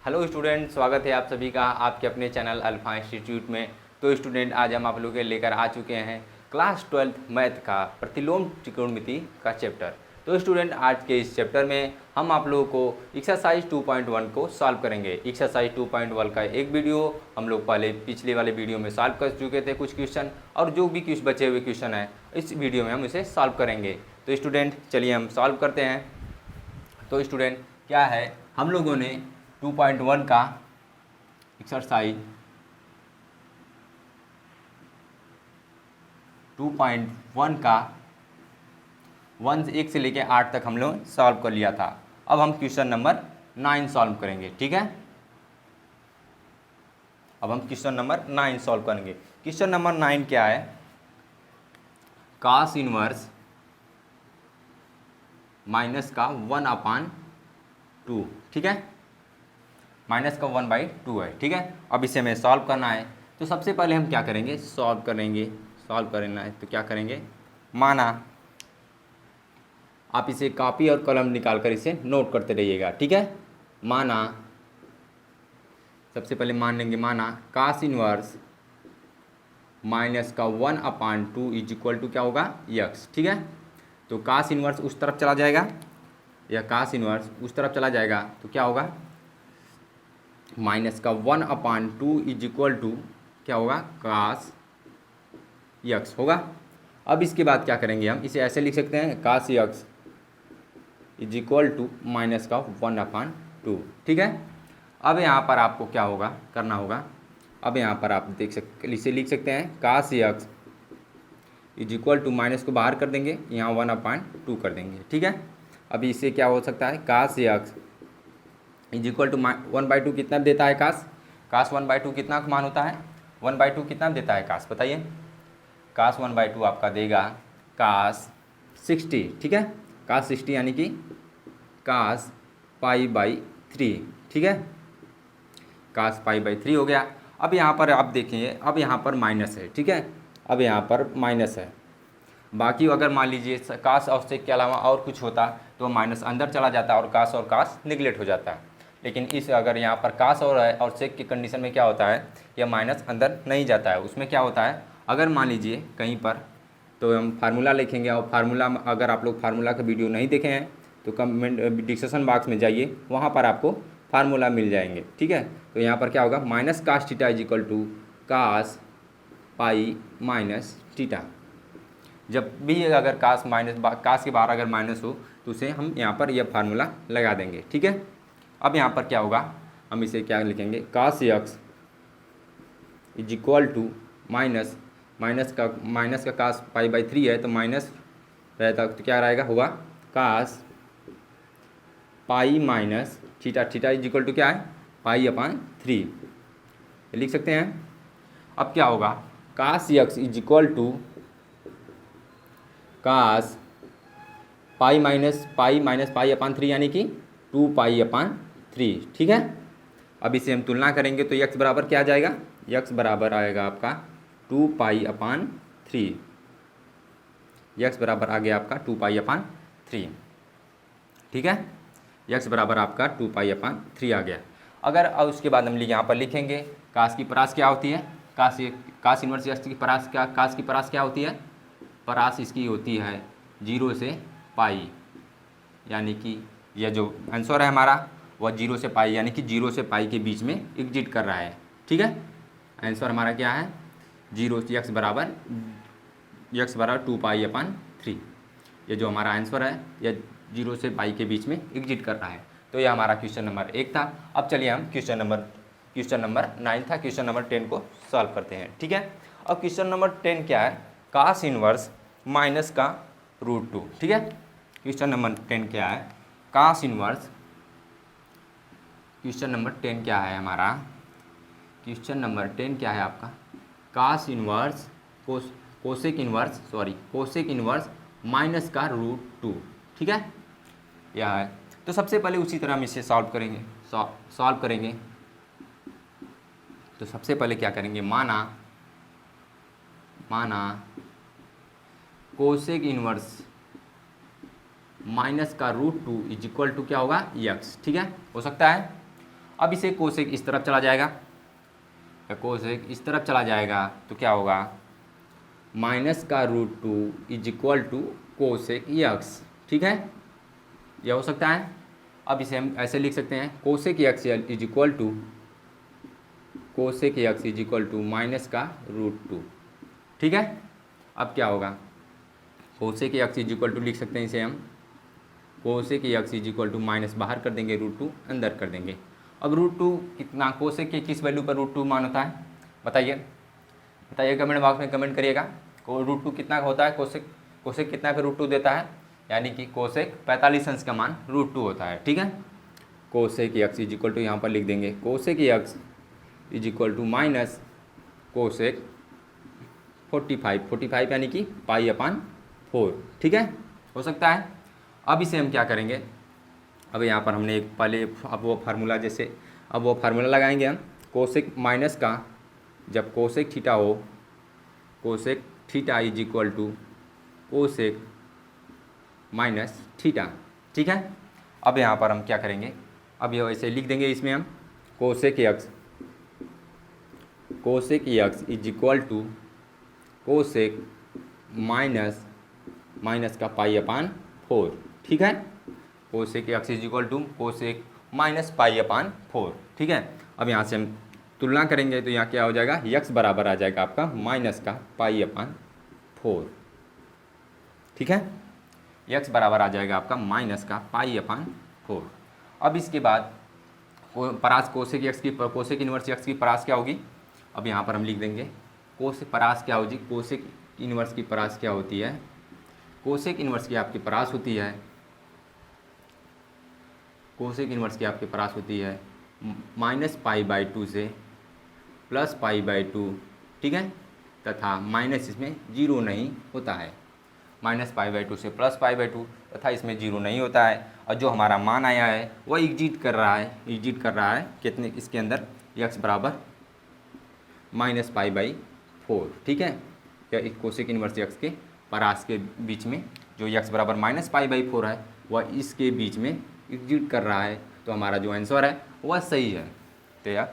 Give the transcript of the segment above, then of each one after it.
Hello student, स्वागत है आप सभी का आपके अपने चैनल अल्फा इंस्टीट्यूट में। तो स्टूडेंट, आज हम आप लोगों के लेकर आ चुके हैं क्लास 12th मैथ का प्रतिलोम त्रिकोणमिति का चैप्टर। तो स्टूडेंट, आज के इस चैप्टर में हम आप लोगों को एक्सरसाइज 2.1 को सॉल्व करेंगे। एक्सरसाइज 2.1 का एक वीडियो हम लोग पहले पिछले वाले वीडियो में सॉल्व कर चुके थे कुछ क्वेश्चन, और जो भी कुछ बचे हुए क्वेश्चन है इस वीडियो में हम इसे सॉल्व करेंगे। तो स्टूडेंट, चलिए हम सॉल्व करते हैं। तो स्टूडेंट, क्या है, हम लोगों ने 2.1 का एक्सरसाइज 2.1 का 1 से लेके 8 तक हम लोग सॉल्व कर लिया था। अब हम क्वेश्चन नंबर 9 सॉल्व करेंगे, ठीक है। अब हम क्वेश्चन नंबर 9 सॉल्व करेंगे। क्वेश्चन नंबर 9 क्या है, cos इनवर्स माइनस का 1/2, ठीक है। माइनस का 1/2 है, ठीक है। अब इसे हमें सॉल्व करना है। तो सबसे पहले हम क्या करेंगे, सॉल्व करना है तो क्या करेंगे, माना आप इसे कॉपी और कलम निकाल कर इसे नोट करते रहिएगा, ठीक है। माना, सबसे पहले मान लेंगे, माना cos इनवर्स माइनस का 1/2 इज इक्वल टू क्या होगा, x, ठीक है। तो cos इनवर्स उस तरफ चला जाएगा, या cos इनवर्स उस तरफ चला जाएगा तो क्या होगा, माइनस का 1/2 इज इक्वल टू क्या होगा, cos x होगा। अब इसके बाद क्या करेंगे, हम इसे ऐसे लिख सकते हैं, cos x is equal to minus का 1/2, ठीक है। अब यहाँ पर आपको क्या होगा, करना होगा, अब यहाँ पर आप इसे लिख सकते हैं, cos x is equal to, minus को बाहर कर देंगे, यहाँ 1/2 कर देंगे, ठीक है। अभी इससे क्या हो सकता है, cos x is equal to 1/2 कितना देता है, cos 1/2 कितना मान होता है, 1/2 कितना देता है cos, बताइए। cos 1/2 आपका देगा cos 60, ठीक है। cos 60 यानी कि cos π/3, ठीक है। cos π/3 हो गया। अब यहाँ पर आप देखेंगे, अब यहाँ पर माइनस है, ठीक है। अब यहाँ पर माइनस है, बाकी अगर मान लीजिए cos और sec के अलावा और कुछ होता तो माइनस अंदर चला जाता और cos निगलेक्ट हो जाता है। लेकिन इस अगर यहाँ पर cos और sec की कंडीशन में क्या होता है, यह माइनस अंदर नहीं जाता है। उसमें क्या होता है, अगर मान लीजिए कहीं पर, तो हम फार्मूला लिखेंगे, और फार्मूला, अगर आप लोग फार्मूला का वीडियो नहीं देखे हैं तो कमेंट डिस्क्रिप्शन बॉक्स में जाइए, वहाँ पर आपको फार्मूला मिल जाएंगे, ठीक है। तो यहाँ पर क्या होगा, minus cos theta is equal to cos π-थीटा। जब भी अगर cos के बाहर अगर माइनस हो तो उसे हम यहाँ पर यह फार्मूला लगा देंगे, ठीक है। अब यहाँ पर क्या होगा, हम इसे क्या लिखेंगे, cos x is equal to minus का cos π/3 है तो माइनस रहता तो क्या रहेगा, होगा cos π-थीटा इज इक्वल टू क्या है, π/3 लिख सकते हैं। अब क्या होगा, cos x is equal to cos π-π/3 यानी कि 2π/3, ठीक है। अब इसे हम तुलना करेंगे तो x बराबर क्या आ जाएगा, x बराबर आएगा आपका 2π/3, x बराबर आ गया आपका 2π/3, ठीक है। x बराबर आपका 2π/3 आ गया। अगर अब उसके बाद हम यहाँ पर लिखेंगे, cos की परास क्या होती है, cos इनवर्स x की परास क्या, cos की परास क्या होती है, परास इसकी होती है 0 से पाई, यानी कि यह जो आंसर है हमारा वह 0 से पाई, यानी कि 0 से पाई के बीच में एग्जिट कर रहा है, ठीक है। आंसर हमारा क्या है, 0 से x बराबर 2π/3। ये जो हमारा आंसर है यह 0 से पाई के बीच में एग्जिट कर रहा है। तो यह हमारा क्वेश्चन नंबर 1 था। अब चलिए हम क्वेश्चन नंबर 9 था, क्वेश्चन नंबर 10 को सॉल्व करते हैं, ठीक है। अब क्वेश्चन नंबर 10 क्या है, cos इनवर्स माइनस का √2, ठीक है। क्वेश्चन नंबर 10 क्या है, cos इनवर्स, क्वेश्चन नंबर 10 क्या है हमारा, क्वेश्चन नंबर 10 क्या है आपका, cos inverse cosec inverse minus का √2, ठीक है, यह है। तो सबसे पहले उसी तरह हम इसे सॉल्व करेंगे। तो सबसे पहले क्या करेंगे, माना कोसेक इनवर्स माइनस का √2 इज इक्वल टू क्या होगा, x, ठीक है, हो सकता है। अब इसे कोसेक इस तरफ चला जाएगा, कोसेक इस तरफ चला जाएगा तो क्या होगा, माइनस का √2 is equal to cosec x. ठीक है, यह हो सकता है। अब इसे हम ऐसे लिख सकते हैं, cosec x is equal to cosec x is equal to minus का √2। ठीक है, अब क्या होगा, cosec x is equal to लिख सकते हैं इसे हम, cosec x is equal to minus बाहर कर देंगे, √2 अंदर कर देंगे। अब √2 कितना, कोसेक के किस वैल्यू पर √2 मान होता है, बताइए कमेंट बॉक्स में कमेंट करिएगा। √2 कितना होता है, कोसेक कितना पे √2 देता है, यानी कि कोसेक 45 अंश का मान √2 होता है। ठीक है, cosec x is equal to यहाँ पर लिख देंगे, cosec x is equal to minus cosec 45 यानी कि π/4। ठीक है, हो सकता है। अब इसे हम क्या करेंगे, अब यहाँ पर हमने एक पहले अब वो फार्मूला लगाएंगे हम, कोसेक माइनस का, जब कोसेक थीटा हो, cosec theta is equal to cosec minus theta. ठीक है, अब यहाँ पर हम क्या करेंगे, अब ये ऐसे लिख देंगे इसमें हम, cosec x is equal to cosec minus का π/4। ठीक है, cosec x is equal to cosec minus π/4। ठीक है, अब यहाँ से हम तुलना करेंगे तो यहाँ क्या हो जाएगा, यक्स बराबर आ जाएगा आपका माइनस का π/4। ठीक है, यक्स बराबर आ जाएगा आपका माइनस का π/4। अब इसके बाद परास कोसेक इनवर्स यक्स की परास क्या होगी, अब यहाँ पर हम लिख देंगे, परास क्या होगी, कोसेक इनवर्स की परास क्या होती है, कोसेक इनवर्स की आपकी परास होती है, कोसेक इनवर्स की आपकी परास होती है -π/2 से +π/2। ठीक है, तथा माइनस इसमें जीरो नहीं होता है, -π/2 से +π/2 तथा इसमें जीरो नहीं होता है। और जो हमारा मान आया है वह एग्जिट कर रहा है कितने, इसके अंदर यक्स बराबर -π/4। ठीक है, या कोसेक इनवर्स यक्स के परास के बीच में जो यक्स बराबर -π/4 है वह इसके बीच में एग्जिट कर रहा है, तो हमारा जो आंसर है वह सही है। तो यह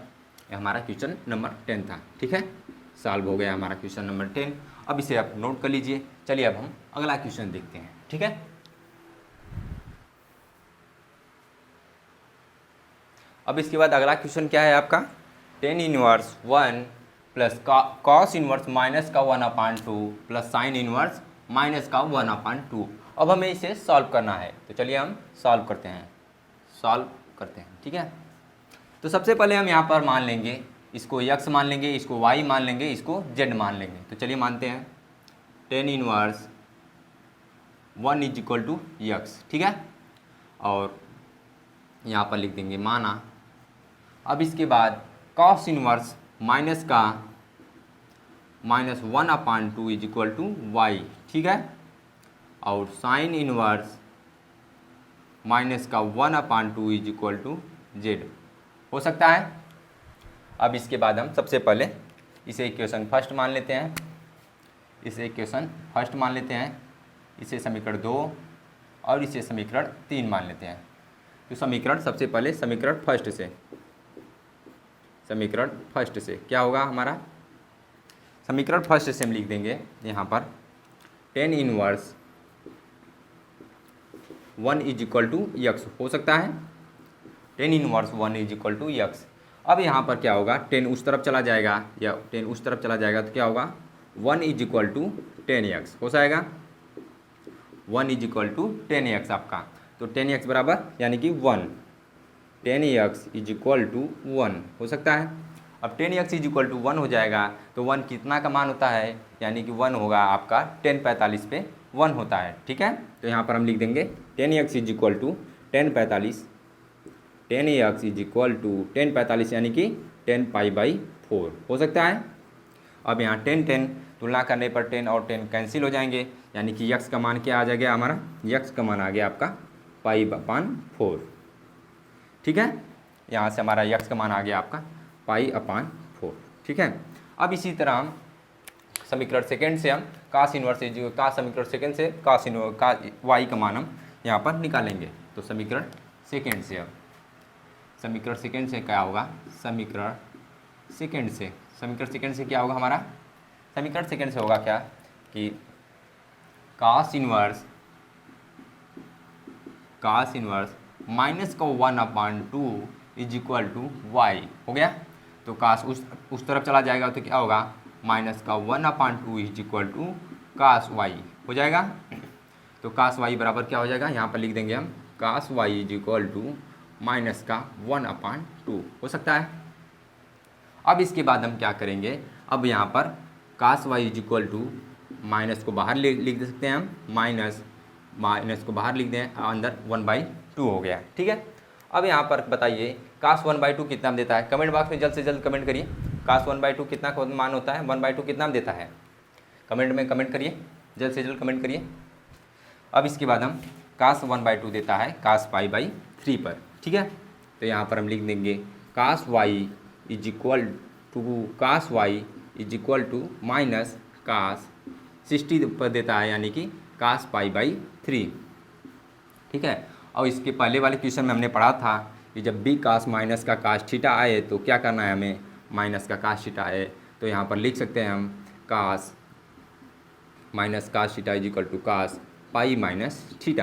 हमारा क्वेश्चन नंबर 10 था। ठीक है, सॉल्व हो गया हमारा क्वेश्चन नंबर 10। अब इसे आप नोट कर लीजिए। चलिए अब हम अगला क्वेश्चन देखते हैं। ठीक है, अब इसके बाद अगला क्वेश्चन क्या है आपका, tan inverse 1 plus cos inverse minus का 1/2 प्लस साइन इनवर्स माइनस का 1/2। अब हमें इसे सॉल्व करना है, तो चलिए हम सॉल्व करते हैं। ठीक है, तो सबसे पहले हम यहाँ पर मान लेंगे, इसको x मान लेंगे, इसको y मान लेंगे, इसको z मान लेंगे। तो चलिए मानते हैं tan inverse 1 is equal to x. ठीक है, और यहाँ पर लिख देंगे माना। अब इसके बाद cos इनवर्स माइनस का -1/2 इज इक्वल टू y। ठीक है, और साइन इनवर्स माइनस का 1/2 इज इक्वल टू z हो सकता है। अब इसके बाद हम सबसे पहले इसे इक्वेशन फर्स्ट मान लेते हैं, इसे समीकरण 2 और इसे समीकरण 3 मान लेते हैं। तो सबसे पहले समीकरण फर्स्ट से क्या होगा हमारा, समीकरण फर्स्ट से हम लिख देंगे यहाँ पर tan inverse 1 is equal to x हो सकता है, tan inverse 1 is equal to x. अब यहाँ पर क्या होगा, tan उस तरफ चला जाएगा तो क्या होगा, 1 is equal to tan x हो जाएगा, 1 is equal to tan x आपका। तो tan x बराबर यानी कि 1, tan x is equal to 1 हो सकता है। अब tan x is equal to 1 हो जाएगा तो 1 कितना का मान होता है, यानी कि 1 होगा आपका tan 45 पे 1 होता है। ठीक है, तो यहाँ पर हम लिख देंगे tan x is equal to tan 45 यानी कि tan π/4 हो सकता है। अब यहाँ tan तुलना करने पर tan और tan कैंसिल हो जाएंगे, यानी कि x का मान क्या आ जाएगा हमारा, x का मान आ गया आपका π/4। ठीक है, यहाँ से हमारा x का मान आ गया आपका π/4। ठीक है, अब इसी तरह हम समीकरण सेकेंड से हम cos y का मान हम यहाँ पर निकालेंगे। तो समीकरण सेकेंड से अब समीकरण सेकंड से क्या होगा, समीकरण सेकंड से क्या होगा हमारा, समीकरण सेकंड से होगा क्या कि cos इनवर्स माइनस का 1/2 इज इक्वल टू वाई हो गया। तो कास उस तरफ चला जाएगा तो क्या होगा, माइनस का 1/2 is equal to cos y हो जाएगा। तो कास वाई बराबर क्या हो जाएगा, यहाँ पर लिख देंगे हम cos y is equal to minus का 1/2 हो सकता है। अब इसके बाद हम क्या करेंगे, अब यहाँ पर cos y is equal to minus को बाहर लिख दे सकते हैं हम, माइनस को बाहर लिख दें, अंदर 1/2 हो गया, ठीक है। अब यहाँ पर बताइए कास 1/2 कितना देता है, कमेंट बॉक्स में जल्द से जल्द कमेंट करिए, कास 1/2 कितना मान होता है, 1/2 कितना देता है, कमेंट में कमेंट करिए, जल्द से जल्द कमेंट करिए। अब इसके बाद हम कास 1/2 देता है कास π/3 पर, ठीक है। तो यहाँ पर हम लिख देंगे cos y is equal to minus cos 60 पर देता है, यानी कि कास π/3, ठीक है। और इसके पहले वाले क्वेश्चन में हमने पढ़ा था कि जब भी कास माइनस का कास थीटा आए तो क्या करना है हमें, माइनस का कास थीटा आए तो यहाँ पर लिख सकते हैं हम cos minus cos theta is equal to cos π-θ, ठीक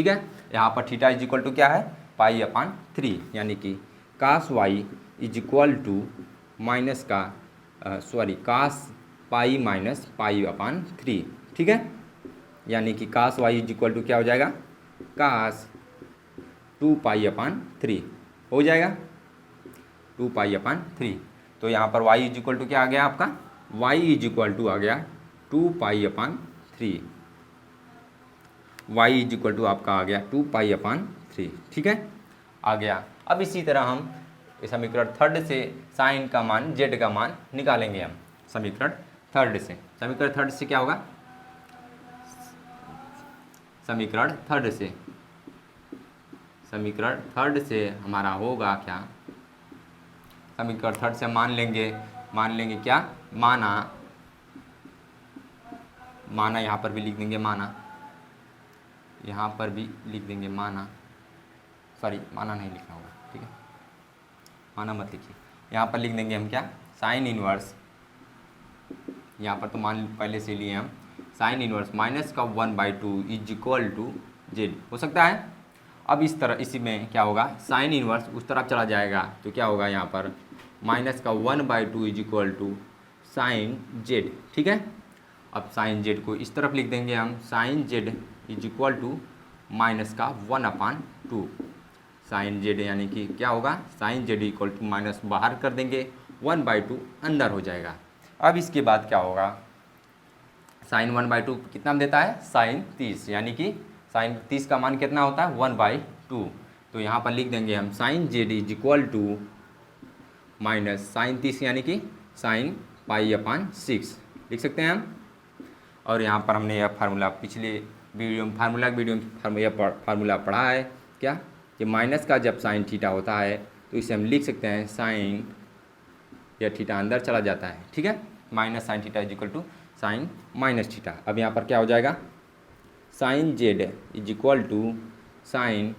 है। यहाँ पर थीटा इज इक्वल टू क्या है, π/3, यानी कि cos y is equal to minus का कास π-π/3, ठीक है। यानी कि cos y is equal to क्या हो जाएगा, कास 2π/3 हो जाएगा, 2π/3। तो यहाँ पर y इज इक्वल टू क्या आ गया आपका, y इज इक्वल टू आ गया 2π/3, y इज इक्वल टू आपका आ गया 2π/3, ठीक है, आ गया। अब इसी तरह हम समीकरण थर्ड से साइन का मान z का मान निकालेंगे हम, समीकरण थर्ड से क्या होगा, समीकरण थर्ड से हमारा होगा क्या, समीकरण थर्ड से मान लेंगे क्या, माना यहाँ पर भी लिख देंगे माना, यहाँ पर भी लिख देंगे माना, सॉरी माना नहीं लिखना होगा, ठीक है, माना मत लिखिए, यहाँ पर लिख देंगे हम क्या, साइन इनवर्स, यहाँ पर तो मान पहले से लिए हम, साइन इनवर्स माइनस का 1/2 इज इक्वल टू जेड हो सकता है। अब इस तरह इसी में क्या होगा, साइन इनवर्स उस तरफ चला जाएगा तो क्या होगा, यहाँ पर माइनस का 1/2 is equal to sine z, ठीक है। अब साइन जेड को इस तरफ लिख देंगे हम, sine z is equal to minus का 1/2 साइन जेड, यानी कि क्या होगा, sine z equal to minus बाहर कर देंगे, 1/2 अंदर हो जाएगा। अब इसके बाद क्या होगा, साइन 1/2 कितना देता है, साइन 30, यानी कि साइन 30 का मान कितना होता है, 1/2। तो यहाँ पर लिख देंगे हम sine z is equal to minus sine 30, यानी कि साइन π/6 लिख सकते हैं हम। और यहाँ पर हमने यह फार्मूला पिछले वीडियो में फार्मूला पढ़ा है क्या, कि माइनस का जब साइन थीटा होता है तो इसे हम लिख सकते हैं साइन, या थीटा अंदर चला जाता है, ठीक है, minus sine theta is equal to sine minus theta. अब यहाँ पर क्या हो जाएगा, sine z is equal to sine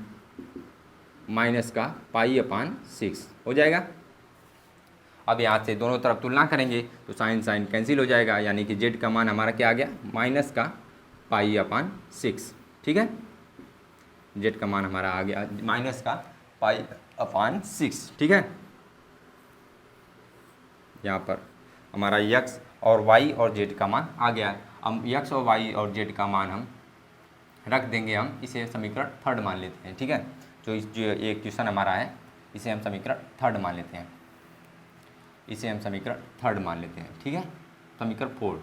minus का π/6 हो जाएगा। अब यहाँ से दोनों तरफ तुलना करेंगे तो साइन साइन कैंसिल हो जाएगा, यानी कि जेड का मान हमारा क्या आ गया, माइनस का π/6, ठीक है, जेड का मान हमारा आ गया माइनस का π/6, ठीक है। यहाँ पर हमारा यक्स और वाई और जेड का मान आ गया। अब यक्स और वाई और जेड का मान हम रख देंगे, हम इसे समीकरण थर्ड मान लेते हैं, ठीक है। जो ये क्वेश्चन हमारा है इसे हम समीकरण थर्ड मान लेते हैं, ठीक है। समीकरण 4,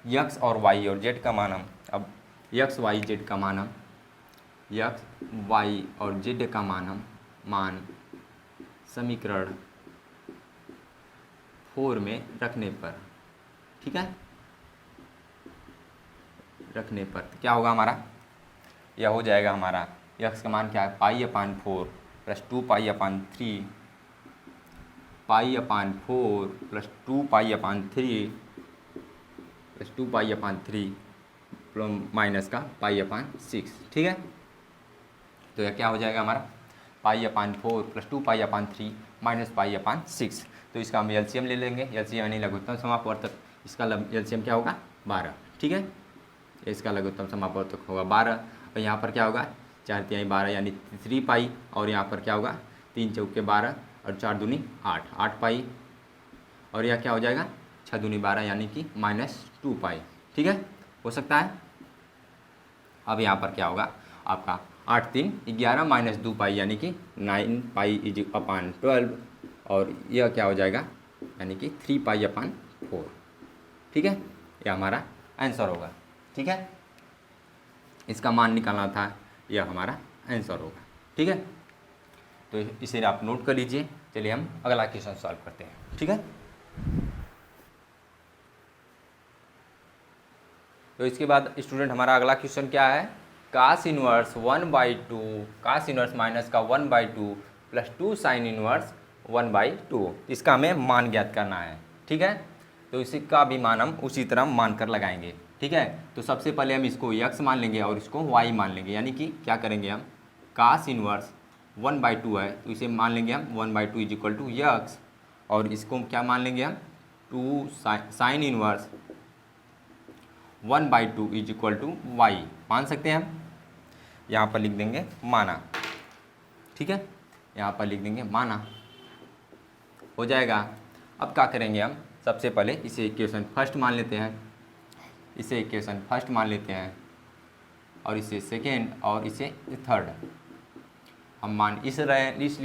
यक्स और वाई और जेड का मान हम, अब यक्स वाई जेड का मान हम, यक्स वाई और जेड का मान समीकरण 4 में रखने पर, ठीक है, रखने पर तो क्या होगा हमारा, यह हो जाएगा हमारा यक्स का मान क्या है, π/4 प्लस 2π/3 प्लस 2π/3 माइनस का π/6, ठीक है। तो यह क्या हो जाएगा हमारा, पाई अपान 4 प्लस 2 पाई अपान 3 माइनस पाई अपान 6। तो इसका हम एलसीएम ले लेंगे, एलसीएम यानी लघुत्तम समापवर्तक, इसका एलसीएम क्या होगा 12, ठीक है। इसका लघुत्तम समापवर्तक होगा 12 और यहाँ पर क्या होगा 4 तिहाई 12 यानी 3 पाई, और यहाँ पर क्या होगा 3 चौके 12 और 4 दूनी 8, 8 पाई, और यह क्या हो जाएगा 6 दूनी 12 यानी कि -2 पाई, ठीक है, हो सकता है। अब यहाँ पर क्या होगा आपका 8 3 11 -2 पाई यानी कि 9 पाई इज अपान 12, और यह क्या हो जाएगा यानी कि 3 पाई अपान 4, ठीक है। यह हमारा आंसर होगा, ठीक है। इसका मान निकालना था, यह हमारा आंसर होगा, ठीक है। तो इसे आप नोट कर लीजिए। चलिए हम अगला क्वेश्चन सॉल्व करते हैं, ठीक है। तो इसके बाद स्टूडेंट हमारा अगला क्वेश्चन क्या है, कास इनवर्स 1/2, कास इनवर्स माइनस का 1/2 प्लस 2 साइन इनवर्स 1/2, इसका हमें मान ज्ञात करना है, ठीक है। तो इसी का भी मान हम उसी तरह मान कर लगाएंगे, ठीक है। तो सबसे पहले हम इसको x मान लेंगे और इसको y मान लेंगे, यानी कि क्या करेंगे हम कास इनवर्स 1/2 है तो इसे मान लेंगे हम 1/2 इज इक्वल टू x, और इसको क्या मान लेंगे हम 2 sine inverse 1/2 is equal to y मान सकते हैं हम। यहाँ पर लिख देंगे माना, ठीक है, यहाँ पर लिख देंगे माना, हो जाएगा। अब क्या करेंगे हम सबसे पहले इसे इक्वेशन फर्स्ट मान लेते हैं, इसे इक्वेशन फर्स्ट मान लेते हैं, और इसे सेकेंड और इसे थर्ड। हम मान इसलिए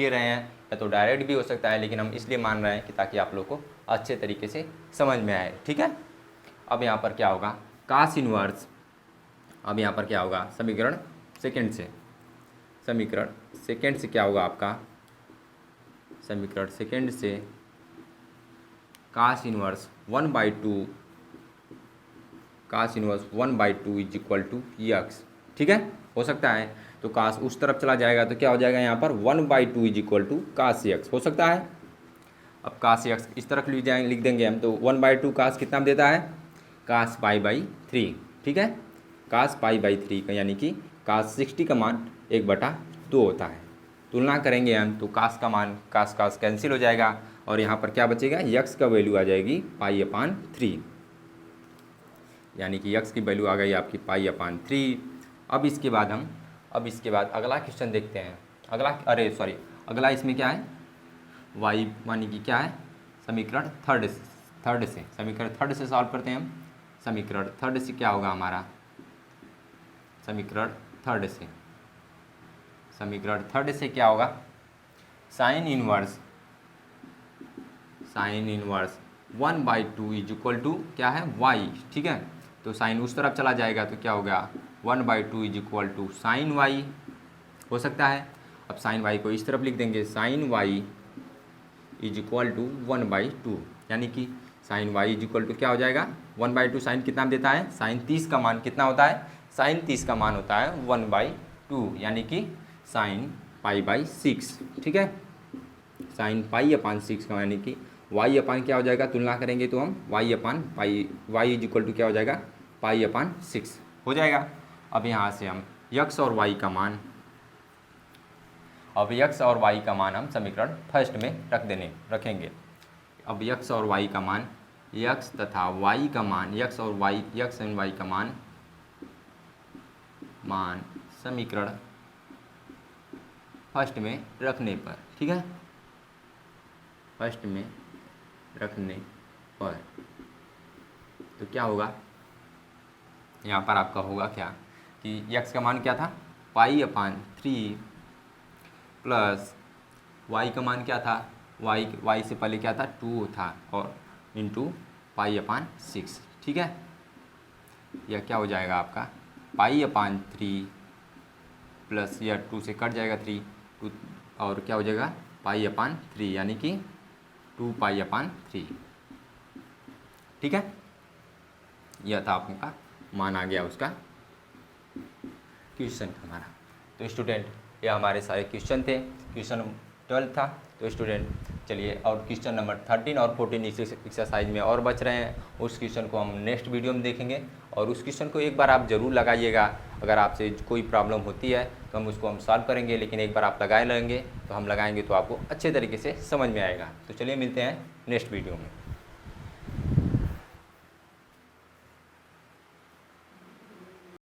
रहे हैं, या तो डायरेक्ट भी हो सकता है, लेकिन हम इसलिए मान रहे हैं कि ताकि आप लोग को अच्छे तरीके से समझ में आए, ठीक है। अब यहाँ पर क्या होगा कास इनवर्स, अब यहाँ पर क्या होगा समीकरण सेकेंड से, समीकरण सेकेंड से क्या होगा आपका, समीकरण सेकेंड से cos inverse 1/2, cos inverse 1/2 is equal to x, ठीक है, हो सकता है। तो कास उस तरफ चला जाएगा तो क्या हो जाएगा यहाँ पर 1/2 is equal to cos x, हो सकता है। अब कास x इस तरफ लिख देंगे हम, तो 1/2 कास कितना देता है कास π/3, ठीक है, कास π/3 का यानी कि कास 60 का मान 1/2 होता है। तुलना करेंगे हम तो कास का मान कास कैंसिल हो जाएगा, और यहाँ पर क्या बचेगा x का वैल्यू आ जाएगी π/3, यानी कि x की वैल्यू आ गई आपकी π/3। अब इसके बाद अगला क्वेश्चन देखते हैं। अगला इसमें क्या है y मानी कि क्या है समीकरण थर्ड से, समीकरण थर्ड से सॉल्व करते हैं हम। समीकरण थर्ड से क्या होगा हमारा, समीकरण थर्ड से क्या होगा sine inverse 1/2 is equal to क्या है y, ठीक है। तो साइन उस तरफ चला जाएगा तो क्या होगा 1/2 is equal to sine y, हो सकता है। अब साइन y को इस तरफ लिख देंगे, sine y is equal to 1/2, यानी कि sine y is equal to क्या हो जाएगा 1/2, साइन कितना देता है साइन 30 का मान कितना होता है, साइन 30 का मान होता है 1/2, यानी कि साइन π/6, ठीक है, साइन π/6 का यानी कि y अपान क्या हो जाएगा, तुलना करेंगे तो हम y upon y is equal to क्या हो जाएगा π/6 हो जाएगा। अब यहाँ से हम x और y का मान, अब x और y का मान हम समीकरण फर्स्ट में रखेंगे। अब x और y का मान, x तथा y का मान, x और y का मान समीकरण फर्स्ट में रखने पर, ठीक है, फर्स्ट में रखने पर तो क्या होगा यहाँ पर आपका होगा क्या कि x का मान क्या था π/3 प्लस y का मान क्या था, y से पहले क्या था 2 था, और इंटू π/6, ठीक है। यह क्या हो जाएगा आपका π/3 प्लस यह 2 से कट जाएगा 3 2, और क्या हो जाएगा π/3 यानी कि 2π/3, ठीक है। यह था आपका मान आ गया उसका क्वेश्चन हमारा। तो स्टूडेंट ये हमारे सारे क्वेश्चन थे, क्वेश्चन 12 था। तो स्टूडेंट चलिए और क्वेश्चन नंबर 13 और 14 इस एक्सरसाइज में और बच रहे हैं, उस क्वेश्चन को हम नेक्स्ट वीडियो में देखेंगे। और उस क्वेश्चन को एक बार आप ज़रूर लगाइएगा। अगर आपसे कोई प्रॉब्लम होती है तो हम सॉल्व करेंगे, लेकिन एक बार आप लगाए लेंगे तो हम लगाएंगे तो आपको अच्छे तरीके से समझ में आएगा। तो चलिए मिलते हैं नेक्स्ट वीडियो में।